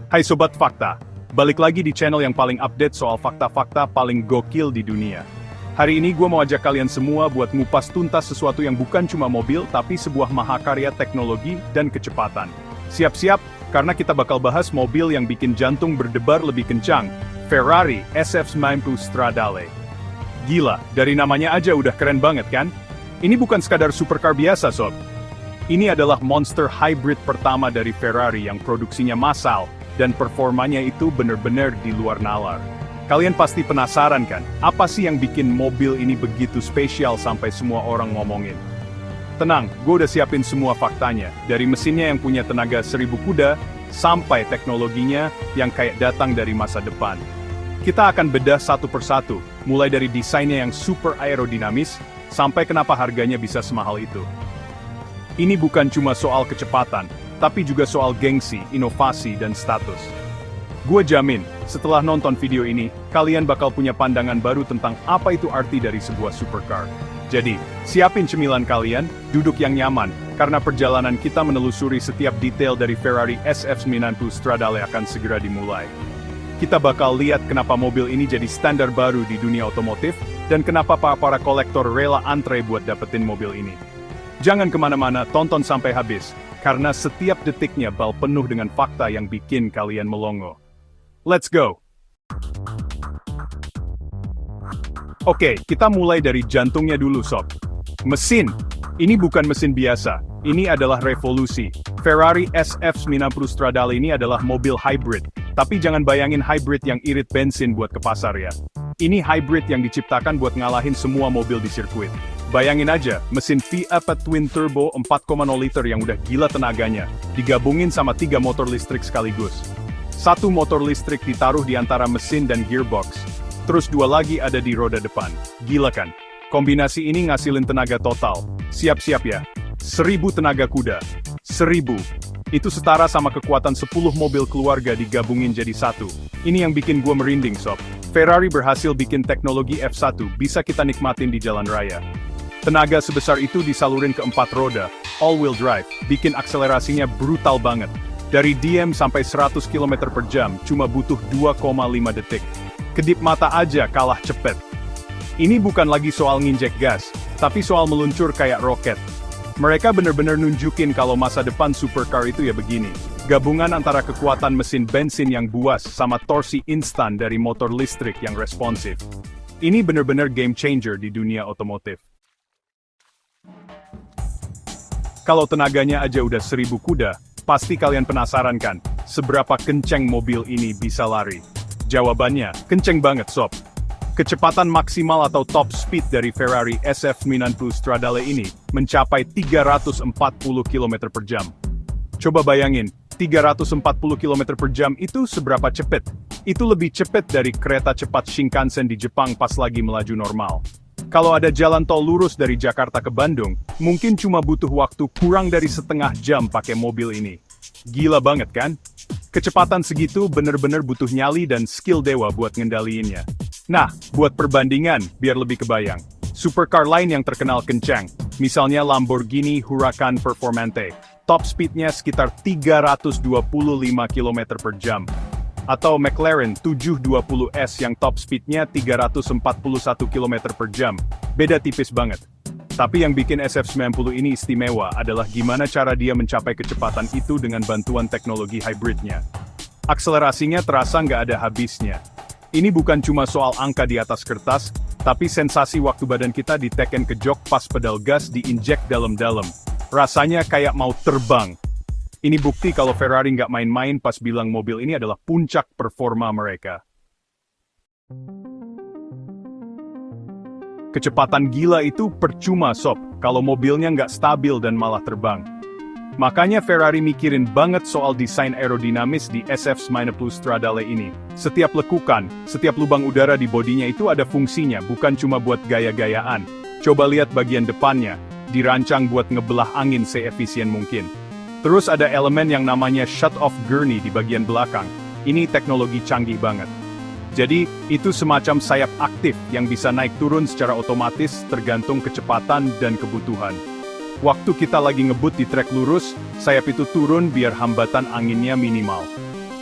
Hai Sobat Fakta, balik lagi di channel yang paling update soal fakta-fakta paling gokil di dunia. Hari ini gue mau ajak kalian semua buat ngupas tuntas sesuatu yang bukan cuma mobil tapi sebuah mahakarya teknologi dan kecepatan. Siap-siap, karena kita bakal bahas mobil yang bikin jantung berdebar lebih kencang, Ferrari SF90 Stradale. Gila, dari namanya aja udah keren banget kan? Ini bukan sekadar supercar biasa sob. Ini adalah monster hybrid pertama dari Ferrari yang produksinya massal, dan performanya itu bener-bener di luar nalar. Kalian pasti penasaran kan, apa sih yang bikin mobil ini begitu spesial sampai semua orang ngomongin? Tenang, gue udah siapin semua faktanya, dari mesinnya yang punya tenaga 1000 kuda, sampai teknologinya yang kayak datang dari masa depan. Kita akan bedah satu persatu, mulai dari desainnya yang super aerodinamis, sampai kenapa harganya bisa semahal itu. Ini bukan cuma soal kecepatan, tapi juga soal gengsi, inovasi, dan status. Gue jamin, setelah nonton video ini, kalian bakal punya pandangan baru tentang apa itu arti dari sebuah supercar. Jadi, siapin cemilan kalian, duduk yang nyaman, karena perjalanan kita menelusuri setiap detail dari Ferrari SF90 Stradale akan segera dimulai. Kita bakal lihat kenapa mobil ini jadi standar baru di dunia otomotif, dan kenapa para kolektor rela antre buat dapetin mobil ini. Jangan kemana-mana, tonton sampai habis. Karena setiap detiknya bal penuh dengan fakta yang bikin kalian melongo. Let's go! Oke, kita mulai dari jantungnya dulu sob. Mesin. Ini bukan mesin biasa. Ini adalah revolusi. Ferrari SF90 Stradale ini adalah mobil hybrid. Tapi jangan bayangin hybrid yang irit bensin buat ke pasar ya. Ini hybrid yang diciptakan buat ngalahin semua mobil di sirkuit. Bayangin aja, mesin V8 Twin Turbo 4,0 liter yang udah gila tenaganya, digabungin sama 3 motor listrik sekaligus. Satu motor listrik ditaruh di antara mesin dan gearbox, terus 2 lagi ada di roda depan. Gila kan? Kombinasi ini ngasilin tenaga total. Siap-siap ya. 1000 tenaga kuda. 1000. Itu setara sama kekuatan 10 mobil keluarga digabungin jadi satu. Ini yang bikin gua merinding sob. Ferrari berhasil bikin teknologi F1 bisa kita nikmatin di jalan raya. Tenaga sebesar itu disalurin ke 4 roda, all-wheel drive, bikin akselerasinya brutal banget. Dari diem sampai 100 km per jam, cuma butuh 2,5 detik. Kedip mata aja kalah cepet. Ini bukan lagi soal nginjek gas, tapi soal meluncur kayak roket. Mereka bener-bener nunjukin kalau masa depan supercar itu ya begini. Gabungan antara kekuatan mesin bensin yang buas sama torsi instan dari motor listrik yang responsif. Ini bener-bener game changer di dunia otomotif. Kalau tenaganya aja udah 1000 kuda, pasti kalian penasaran kan, seberapa kenceng mobil ini bisa lari? Jawabannya, kenceng banget sob. Kecepatan maksimal atau top speed dari Ferrari SF90 Stradale ini mencapai 340 km per jam. Coba bayangin, 340 km per jam itu seberapa cepet? Itu lebih cepet dari kereta cepat Shinkansen di Jepang pas lagi melaju normal. Kalau ada jalan tol lurus dari Jakarta ke Bandung, mungkin cuma butuh waktu kurang dari setengah jam pakai mobil ini. Gila banget kan? Kecepatan segitu bener-bener butuh nyali dan skill dewa buat ngendaliinnya. Nah, buat perbandingan, biar lebih kebayang. Supercar lain yang terkenal kencang, misalnya Lamborghini Huracan Performante, top speednya sekitar 325 km per jam. Atau McLaren 720S yang top speednya 341 km per jam. Beda tipis banget. Tapi yang bikin SF90 ini istimewa adalah gimana cara dia mencapai kecepatan itu dengan bantuan teknologi hybridnya. Akselerasinya terasa nggak ada habisnya. Ini bukan cuma soal angka di atas kertas, tapi sensasi waktu badan kita diteken ke jok pas pedal gas diinjek dalam-dalam. Rasanya kayak mau terbang. Ini bukti kalau Ferrari nggak main-main pas bilang mobil ini adalah puncak performa mereka. Kecepatan gila itu percuma sob, kalau mobilnya nggak stabil dan malah terbang. Makanya Ferrari mikirin banget soal desain aerodinamis di SF90 Stradale ini. Setiap lekukan, setiap lubang udara di bodinya itu ada fungsinya, bukan cuma buat gaya-gayaan. Coba lihat bagian depannya, dirancang buat ngebelah angin seefisien mungkin. Terus ada elemen yang namanya shut-off gurney di bagian belakang. Ini teknologi canggih banget. Jadi, itu semacam sayap aktif yang bisa naik turun secara otomatis tergantung kecepatan dan kebutuhan. Waktu kita lagi ngebut di trek lurus, sayap itu turun biar hambatan anginnya minimal.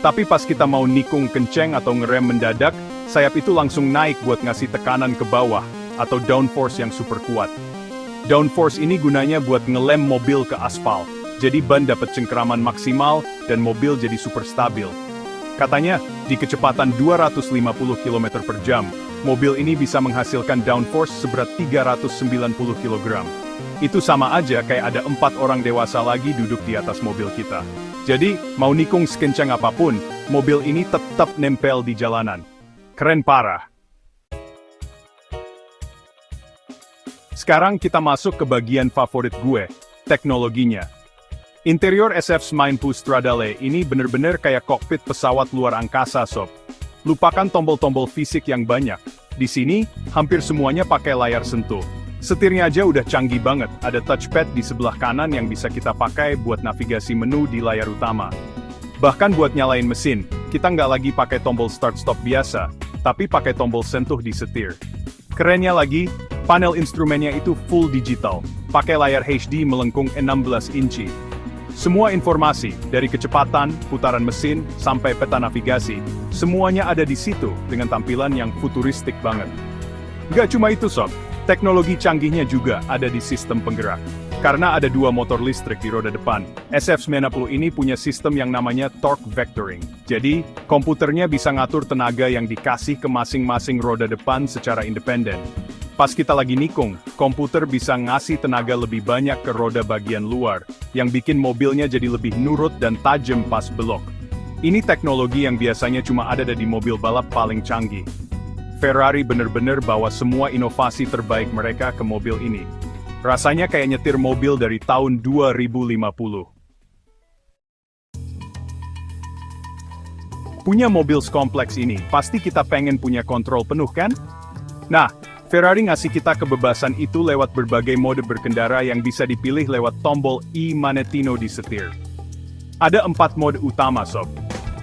Tapi pas kita mau nikung kenceng atau ngerem mendadak, sayap itu langsung naik buat ngasih tekanan ke bawah, atau downforce yang super kuat. Downforce ini gunanya buat ngelem mobil ke aspal, jadi ban dapat cengkeraman maksimal, dan mobil jadi super stabil. Katanya, di kecepatan 250 km per jam, mobil ini bisa menghasilkan downforce seberat 390 kg. Itu sama aja kayak ada 4 orang dewasa lagi duduk di atas mobil kita. Jadi, mau nikung sekencang apapun, mobil ini tetap nempel di jalanan. Keren parah. Sekarang kita masuk ke bagian favorit gue, teknologinya. Interior SF-90 Stradale ini bener-bener kayak kokpit pesawat luar angkasa, sob. Lupakan tombol-tombol fisik yang banyak. Di sini, hampir semuanya pakai layar sentuh. Setirnya aja udah canggih banget, ada touchpad di sebelah kanan yang bisa kita pakai buat navigasi menu di layar utama. Bahkan buat nyalain mesin, kita nggak lagi pakai tombol start-stop biasa, tapi pakai tombol sentuh di setir. Kerennya lagi, panel instrumennya itu full digital, pakai layar HD melengkung 16 inci. Semua informasi, dari kecepatan, putaran mesin, sampai peta navigasi, semuanya ada di situ dengan tampilan yang futuristik banget. Nggak cuma itu sob, teknologi canggihnya juga ada di sistem penggerak. Karena ada 2 motor listrik di roda depan, SF-90 ini punya sistem yang namanya torque vectoring. Jadi, komputernya bisa ngatur tenaga yang dikasih ke masing-masing roda depan secara independen. Pas kita lagi nikung, komputer bisa ngasih tenaga lebih banyak ke roda bagian luar, yang bikin mobilnya jadi lebih nurut dan tajam pas belok. Ini teknologi yang biasanya cuma ada di mobil balap paling canggih. Ferrari bener-bener bawa semua inovasi terbaik mereka ke mobil ini. Rasanya kayak nyetir mobil dari tahun 2050. Punya mobil sekompleks ini, pasti kita pengen punya kontrol penuh kan? Nah, Ferrari ngasih kita kebebasan itu lewat berbagai mode berkendara yang bisa dipilih lewat tombol e-manettino di setir. Ada 4 mode utama sob.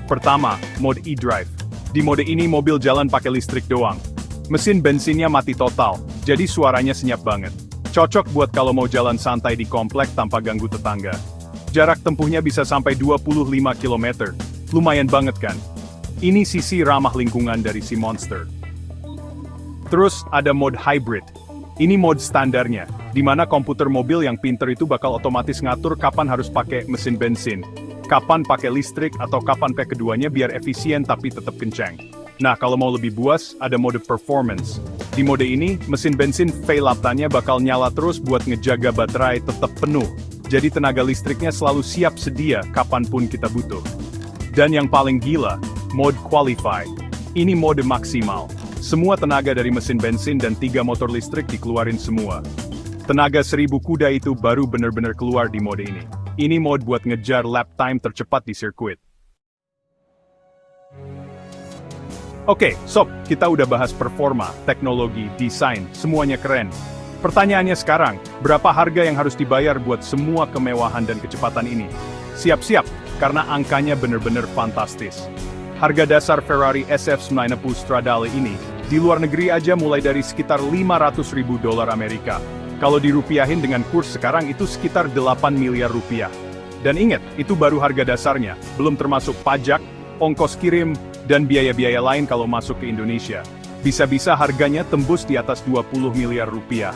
Pertama, mode e-drive. Di mode ini mobil jalan pakai listrik doang. Mesin bensinnya mati total, jadi suaranya senyap banget. Cocok buat kalau mau jalan santai di komplek tanpa ganggu tetangga. Jarak tempuhnya bisa sampai 25 km. Lumayan banget kan? Ini sisi ramah lingkungan dari si Monster. Terus ada mode hybrid. Ini mode standarnya, di mana komputer mobil yang pinter itu bakal otomatis ngatur kapan harus pakai mesin bensin, kapan pakai listrik atau kapan pakai keduanya biar efisien tapi tetap kencang. Nah, kalau mau lebih buas, ada mode performance. Di mode ini, mesin bensin V8-nya bakal nyala terus buat ngejaga baterai tetap penuh. Jadi tenaga listriknya selalu siap sedia kapanpun kita butuh. Dan yang paling gila, mode qualify. Ini mode maksimal. Semua tenaga dari mesin bensin dan 3 motor listrik dikeluarin semua. Tenaga 1000 kuda itu baru bener-bener keluar di mode ini. Ini mode buat ngejar lap time tercepat di sirkuit. Oke, sob, kita udah bahas performa, teknologi, desain, semuanya keren. Pertanyaannya sekarang, berapa harga yang harus dibayar buat semua kemewahan dan kecepatan ini? Siap-siap, karena angkanya bener-bener fantastis. Harga dasar Ferrari SF-90 Stradale ini, di luar negeri aja mulai dari sekitar $500.000 Amerika. Kalau dirupiahin dengan kurs sekarang itu sekitar 8 miliar rupiah. Dan ingat, itu baru harga dasarnya, belum termasuk pajak, ongkos kirim, dan biaya-biaya lain kalau masuk ke Indonesia. Bisa-bisa harganya tembus di atas 20 miliar rupiah.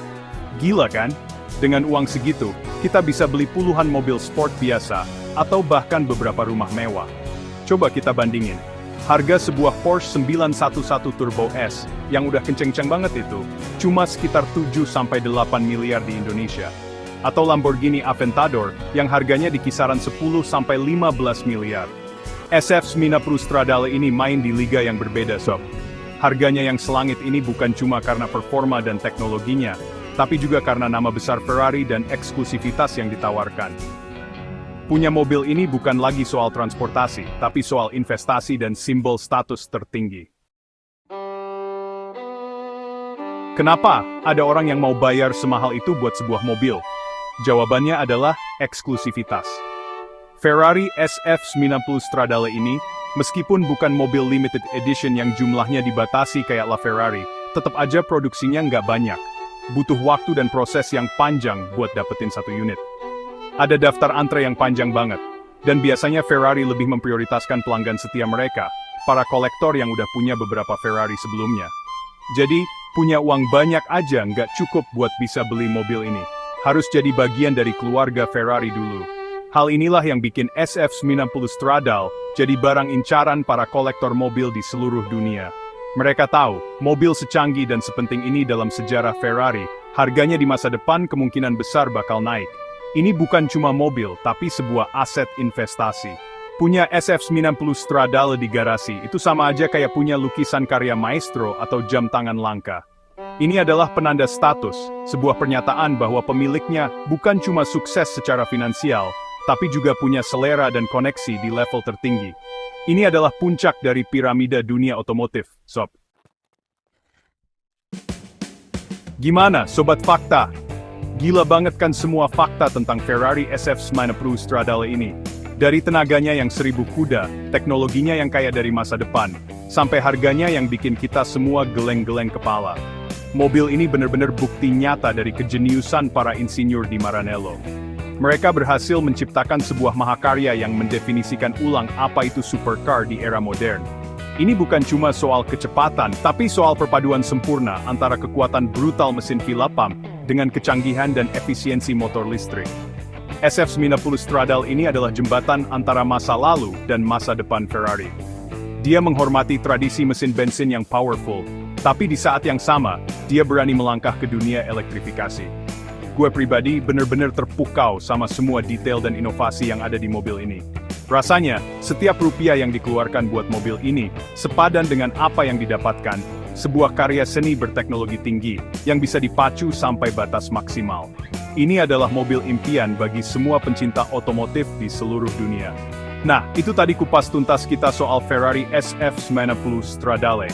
Gila kan? Dengan uang segitu, kita bisa beli puluhan mobil sport biasa, atau bahkan beberapa rumah mewah. Coba kita bandingin. Harga sebuah Porsche 911 Turbo S, yang udah kenceng-kenceng banget itu, cuma sekitar 7-8 miliar di Indonesia. Atau Lamborghini Aventador, yang harganya di kisaran 10-15 miliar. SF-90 Stradale ini main di liga yang berbeda sob. Harganya yang selangit ini bukan cuma karena performa dan teknologinya, tapi juga karena nama besar Ferrari dan eksklusivitas yang ditawarkan. Punya mobil ini bukan lagi soal transportasi, tapi soal investasi dan simbol status tertinggi. Kenapa ada orang yang mau bayar semahal itu buat sebuah mobil? Jawabannya adalah eksklusivitas. Ferrari SF-90 Stradale ini, meskipun bukan mobil limited edition yang jumlahnya dibatasi kayak LaFerrari, tetap aja produksinya nggak banyak. Butuh waktu dan proses yang panjang buat dapetin satu unit. Ada daftar antre yang panjang banget. Dan biasanya Ferrari lebih memprioritaskan pelanggan setia mereka, para kolektor yang udah punya beberapa Ferrari sebelumnya. Jadi, punya uang banyak aja nggak cukup buat bisa beli mobil ini. Harus jadi bagian dari keluarga Ferrari dulu. Hal inilah yang bikin SF90 Stradale jadi barang incaran para kolektor mobil di seluruh dunia. Mereka tahu, mobil secanggih dan sepenting ini dalam sejarah Ferrari, harganya di masa depan kemungkinan besar bakal naik. Ini bukan cuma mobil, tapi sebuah aset investasi. Punya SF90 Stradale di garasi, itu sama aja kayak punya lukisan karya maestro atau jam tangan langka. Ini adalah penanda status, sebuah pernyataan bahwa pemiliknya bukan cuma sukses secara finansial, tapi juga punya selera dan koneksi di level tertinggi. Ini adalah puncak dari piramida dunia otomotif, sob. Gimana, Sobat Fakta? Gila banget kan semua fakta tentang Ferrari SF90 Stradale ini. Dari tenaganya yang 1000 kuda, teknologinya yang kaya dari masa depan, sampai harganya yang bikin kita semua geleng-geleng kepala. Mobil ini benar-benar bukti nyata dari kejeniusan para insinyur di Maranello. Mereka berhasil menciptakan sebuah mahakarya yang mendefinisikan ulang apa itu supercar di era modern. Ini bukan cuma soal kecepatan, tapi soal perpaduan sempurna antara kekuatan brutal mesin V8 dengan kecanggihan dan efisiensi motor listrik. SF90 Stradale ini adalah jembatan antara masa lalu dan masa depan Ferrari. Dia menghormati tradisi mesin bensin yang powerful, tapi di saat yang sama, dia berani melangkah ke dunia elektrifikasi. Gue pribadi bener-bener terpukau sama semua detail dan inovasi yang ada di mobil ini. Rasanya, setiap rupiah yang dikeluarkan buat mobil ini, sepadan dengan apa yang didapatkan, sebuah karya seni berteknologi tinggi, yang bisa dipacu sampai batas maksimal. Ini adalah mobil impian bagi semua pencinta otomotif di seluruh dunia. Nah, itu tadi kupas tuntas kita soal Ferrari SF90 Stradale.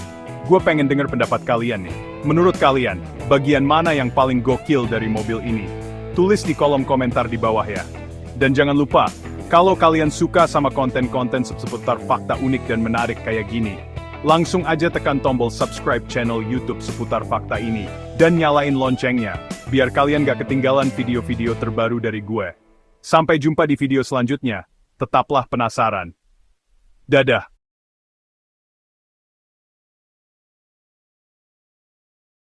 Gue pengen dengar pendapat kalian nih. Menurut kalian, bagian mana yang paling gokil dari mobil ini? Tulis di kolom komentar di bawah ya. Dan jangan lupa, kalau kalian suka sama konten-konten seputar fakta unik dan menarik kayak gini, langsung aja tekan tombol subscribe channel YouTube seputar fakta ini, dan nyalain loncengnya, biar kalian gak ketinggalan video-video terbaru dari gue. Sampai jumpa di video selanjutnya, tetaplah penasaran. Dadah!